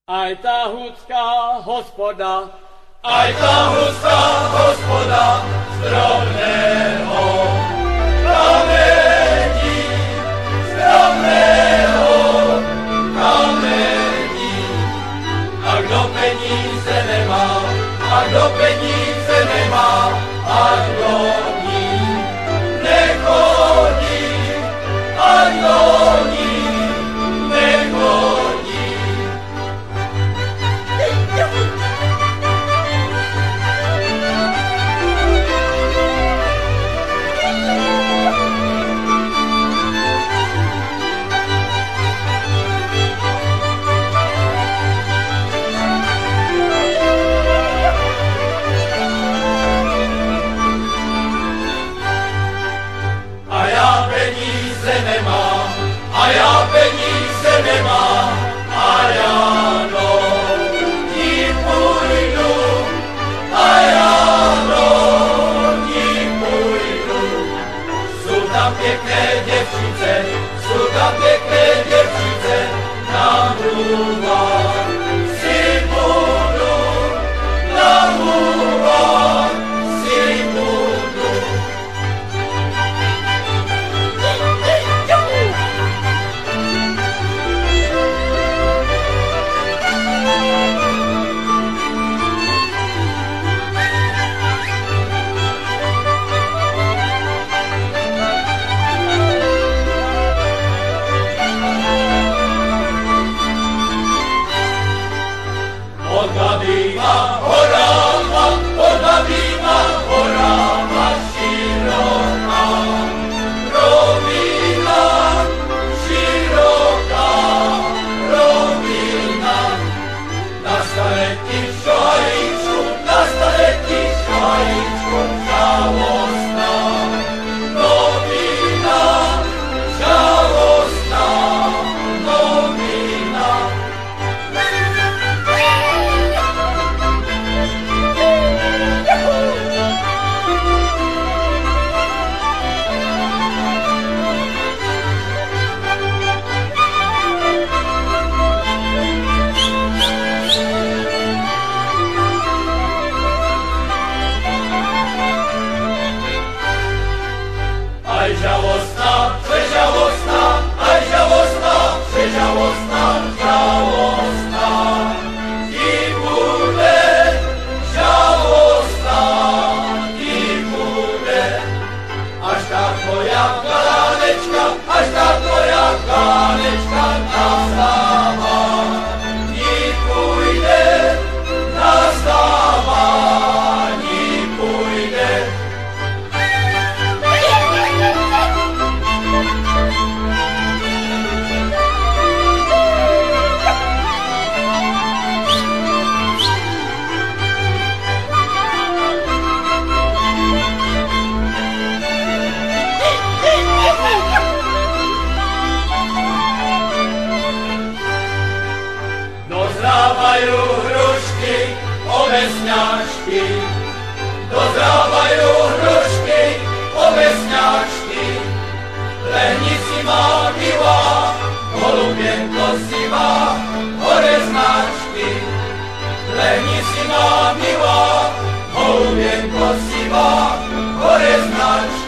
Aj tá hudská hospoda, aj tá hudská hospoda z drobného kamení, z drobného kamení. A kdo peníze nemá, a kdo peníze nemá, ať do ní nechodí, ať do ní nechodí. A já peníze nemám, a já do ní půjdu, a já do ní půjdu. Jsou tam pěkné děvčice, jsou tam pěkné děvčice, namluvat si budu, namluvat si budu. Pod hlavýma horama široká, rovina, široká rovina. Na staletí šajíčku, žalostná novina, žalostná novina. Aj žalostná, přežalostná, aj žalostná, přežalostná, žalostná. Ti bude žalostná, ti bude. Až ta tvoja kánečka, až ta tvoja kánečka nastává. Ti půjde, nastává, ti půjde. Dozrávajú hrušky, ovesňačky, dozrávajú hrušky, ovesňačky. Lehni si má milá, holubienko si má, hore značky. Lehni si má milá, holubienko si má, hore značky.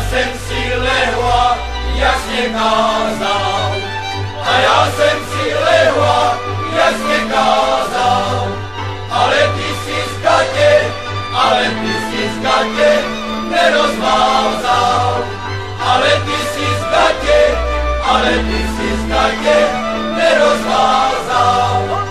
Jsem si lehla, jasně kázal. A já jsem si lehla, jasně kázal. Ale ty si z gatě nerozvázal. Ale ty si z gatě nerozvázal.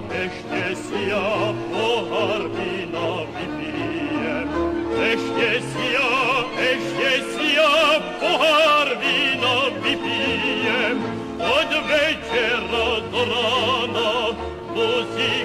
ešte si ja pohár vína vypijem. Ešte si ja pohár vína vypijem. Od večera do rána musím